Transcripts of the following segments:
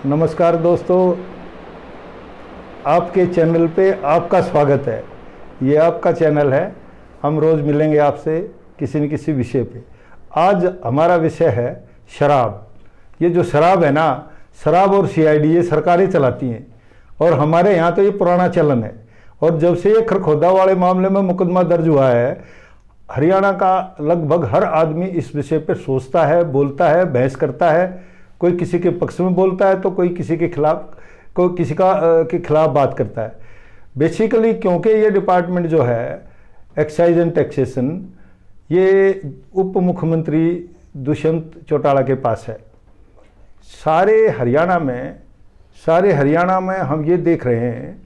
नमस्कार दोस्तों, आपके चैनल पे आपका स्वागत है। ये आपका चैनल है। हम रोज़ मिलेंगे आपसे किसी न किसी विषय पे। आज हमारा विषय है शराब। ये जो शराब है ना, शराब और सीआईडी ये सरकारें चलाती हैं और हमारे यहाँ तो ये पुराना चलन है। और जब से ये खरखोदा वाले मामले में मुकदमा दर्ज हुआ है, हरियाणा का लगभग हर आदमी इस विषय पर सोचता है, बोलता है, बहस करता है। कोई किसी के पक्ष में बोलता है तो कोई किसी के खिलाफ, कोई किसी के खिलाफ बात करता है। बेसिकली क्योंकि ये डिपार्टमेंट जो है एक्साइज एंड टैक्सेशन, ये उप मुख्यमंत्री दुष्यंत चौटाला के पास है। सारे हरियाणा में हम ये देख रहे हैं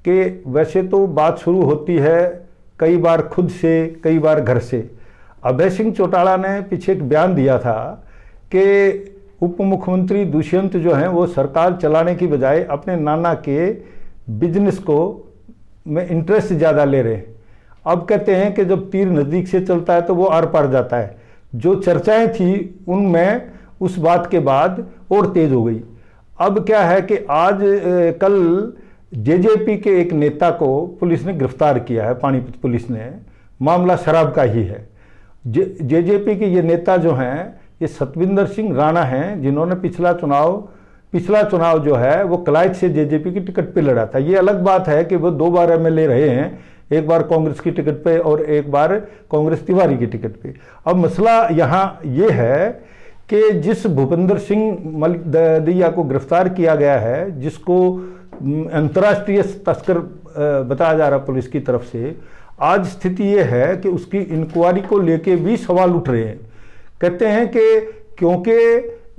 कि वैसे तो बात शुरू होती है कई बार खुद से, कई बार घर से। अभय सिंह चौटाला ने पीछे एक बयान दिया था कि उप मुख्यमंत्री दुष्यंत जो हैं वो सरकार चलाने की बजाय अपने नाना के बिजनेस को में इंटरेस्ट ज़्यादा ले रहे हैं। अब कहते हैं कि जब तीर नज़दीक से चलता है तो वो आर पार जाता है। जो चर्चाएं थी उनमें उस बात के बाद और तेज हो गई। अब क्या है कि आज कल जेजेपी के एक नेता को पुलिस ने गिरफ्तार किया है। पानीपत पुलिस ने। मामला शराब का ही है। जेजेपी के ये नेता जो हैं ये सतविंदर सिंह राणा हैं, जिन्होंने पिछला चुनाव जो है वो कलाइट से जेजेपी की टिकट पे लड़ा था। ये अलग बात है कि वो 2 बार एमएलए रहे हैं, एक बार कांग्रेस की टिकट पे और एक बार कांग्रेस तिवारी की टिकट पे। अब मसला यहाँ ये है कि जिस भूपेंद्र सिंह दहिया को गिरफ्तार किया गया है, जिसको अंतर्राष्ट्रीय तस्कर बताया जा रहा पुलिस की तरफ से, आज स्थिति ये है कि उसकी इंक्वायरी को लेके भी सवाल उठ रहे हैं। कहते हैं कि क्योंकि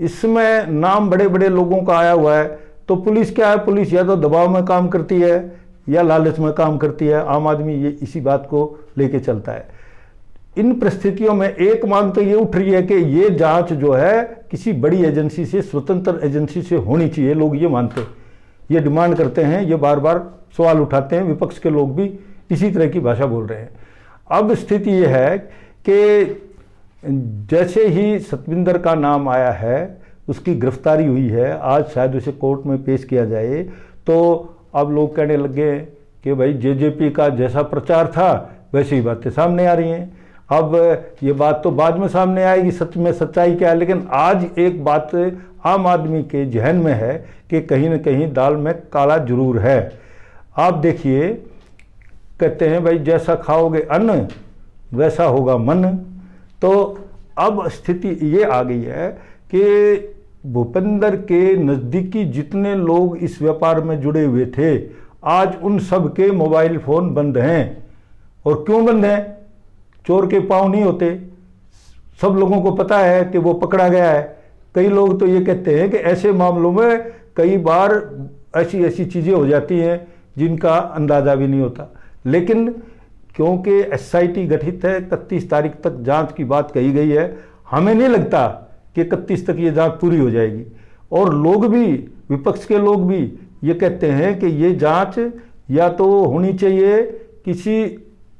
इसमें नाम बड़े बड़े लोगों का आया हुआ है तो पुलिस क्या है, पुलिस या तो दबाव में काम करती है या लालच में काम करती है। आम आदमी ये इसी बात को लेके चलता है। इन परिस्थितियों में एक मांग तो ये उठ रही है कि ये जांच जो है किसी बड़ी एजेंसी से, स्वतंत्र एजेंसी से होनी चाहिए। लोग ये मानते हैं, ये डिमांड करते हैं, ये बार बार सवाल उठाते हैं। विपक्ष के लोग भी इसी तरह की भाषा बोल रहे हैं। अब स्थिति ये है कि जैसे ही सतविंदर का नाम आया है, उसकी गिरफ्तारी हुई है, आज शायद उसे कोर्ट में पेश किया जाए, तो अब लोग कहने लगे कि भाई जेजेपी का जैसा प्रचार था वैसी ही बातें सामने आ रही हैं। अब ये बात तो बाद में सामने आएगी, सच में सच्चाई क्या है, लेकिन आज एक बात आम आदमी के जहन में है कि कहीं ना कहीं दाल में काला जरूर है। आप देखिए, कहते हैं भाई जैसा खाओगे अन्न वैसा होगा मन। तो अब स्थिति ये आ गई है कि भूपेंद्र के नज़दीकी जितने लोग इस व्यापार में जुड़े हुए थे, आज उन सब के मोबाइल फ़ोन बंद हैं। और क्यों बंद हैं? चोर के पाँव नहीं होते। सब लोगों को पता है कि वो पकड़ा गया है। कई लोग तो ये कहते हैं कि ऐसे मामलों में कई बार ऐसी ऐसी चीज़ें हो जाती हैं जिनका अंदाज़ा भी नहीं होता। लेकिन क्योंकि एसआईटी गठित है, 31 तारीख तक जांच की बात कही गई है। हमें नहीं लगता कि 31 तक ये जांच पूरी हो जाएगी। और लोग भी, विपक्ष के लोग भी ये कहते हैं कि ये जांच या तो होनी चाहिए किसी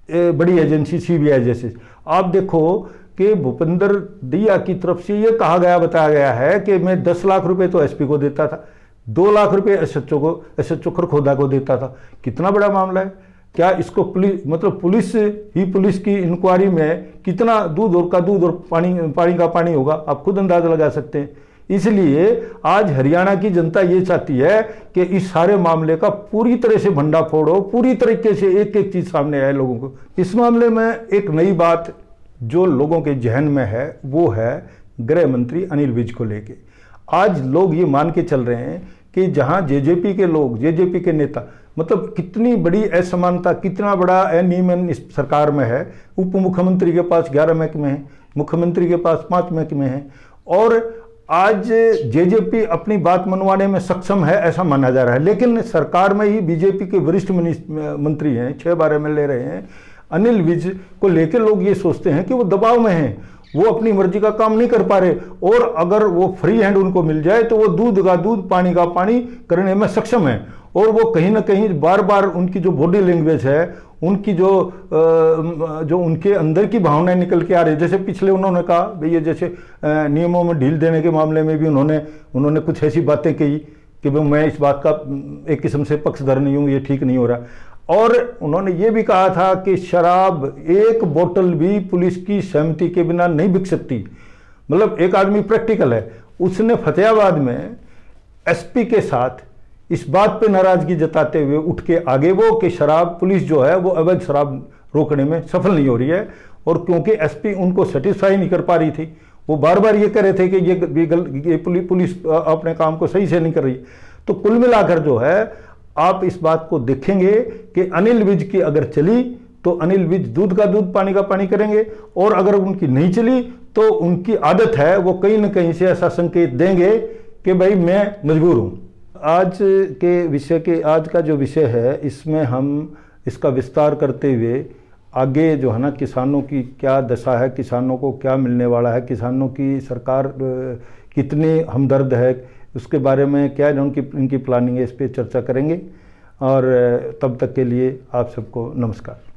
बड़ी एजेंसी, सीबीआई जैसे। आप देखो कि भूपेंद्र दहिया की तरफ से ये कहा गया, बताया गया है कि मैं 10 लाख रुपए तो एसपी को देता था, 2 लाख रुपए एसएचओ खरखोदा को देता था। कितना बड़ा मामला है। क्या इसको पुलिस, मतलब पुलिस की इंक्वायरी में कितना दूध का दूध और पानी का पानी होगा, आप खुद अंदाजा लगा सकते हैं। इसलिए आज हरियाणा की जनता ये चाहती है कि इस सारे मामले का पूरी तरह से भंडाफोड़ हो, पूरी तरीके से एक एक चीज सामने आए लोगों को। इस मामले में एक नई बात जो लोगों के जहन में है वो है गृह मंत्री अनिल विज को लेके। आज लोग ये मान के चल रहे हैं कि जहां जेजेपी के लोग, जेजेपी के नेता, मतलब कितनी बड़ी असमानता, कितना बड़ा अनियमन इस सरकार में है। उप मुख्यमंत्री के पास 11 महकमे हैं, मुख्यमंत्री के पास 5 महकमे हैं। और आज जेजेपी अपनी बात मनवाने में सक्षम है ऐसा माना जा रहा है। लेकिन सरकार में ही बीजेपी के वरिष्ठ मंत्री हैं, 6 बार एमएलए रहे हैं। अनिल विज को लेकर लोग ये सोचते हैं कि वो दबाव में हैं, वो अपनी मर्जी का काम नहीं कर पा रहे। और अगर वो फ्री हैंड उनको मिल जाए तो वो दूध का दूध, पानी का पानी करने में सक्षम है। और वो कहीं ना कहीं बार बार उनकी जो बॉडी लैंग्वेज है उनकी जो उनके अंदर की भावनाएं निकल के आ रही है। जैसे पिछले उन्होंने कहा भाई, ये जैसे नियमों में ढील देने के मामले में भी उन्होंने कुछ ऐसी बातें कही कि भाई मैं इस बात का एक किस्म से पक्षधर नहीं हूँ, ये ठीक नहीं हो रहा। और उन्होंने ये भी कहा था कि शराब एक बोतल भी पुलिस की सहमति के बिना नहीं बिक सकती। मतलब एक आदमी प्रैक्टिकल है, उसने फतेहाबाद में एसपी के साथ इस बात पे नाराजगी जताते हुए उठ के आगे वो कि शराब पुलिस जो है वो अवैध शराब रोकने में सफल नहीं हो रही है, और क्योंकि एसपी उनको सेटिस्फाई नहीं कर पा रही थी, वो बार बार ये कह रहे थे कि ये पुलिस अपने काम को सही से नहीं कर रही। तो कुल मिलाकर जो है आप इस बात को देखेंगे कि अनिल विज की अगर चली तो अनिल विज दूध का दूध पानी का पानी करेंगे, और अगर उनकी नहीं चली तो उनकी आदत है वो कहीं ना कहीं से ऐसा संकेत देंगे कि भाई मैं मजबूर हूं। आज का जो विषय है इसमें हम इसका विस्तार करते हुए आगे जो है ना किसानों की क्या दशा है, किसानों को क्या मिलने वाला है, किसानों की सरकार कितनी हमदर्द है, उसके बारे में क्या इनकी प्लानिंग है, इस पर चर्चा करेंगे। और तब तक के लिए आप सबको नमस्कार।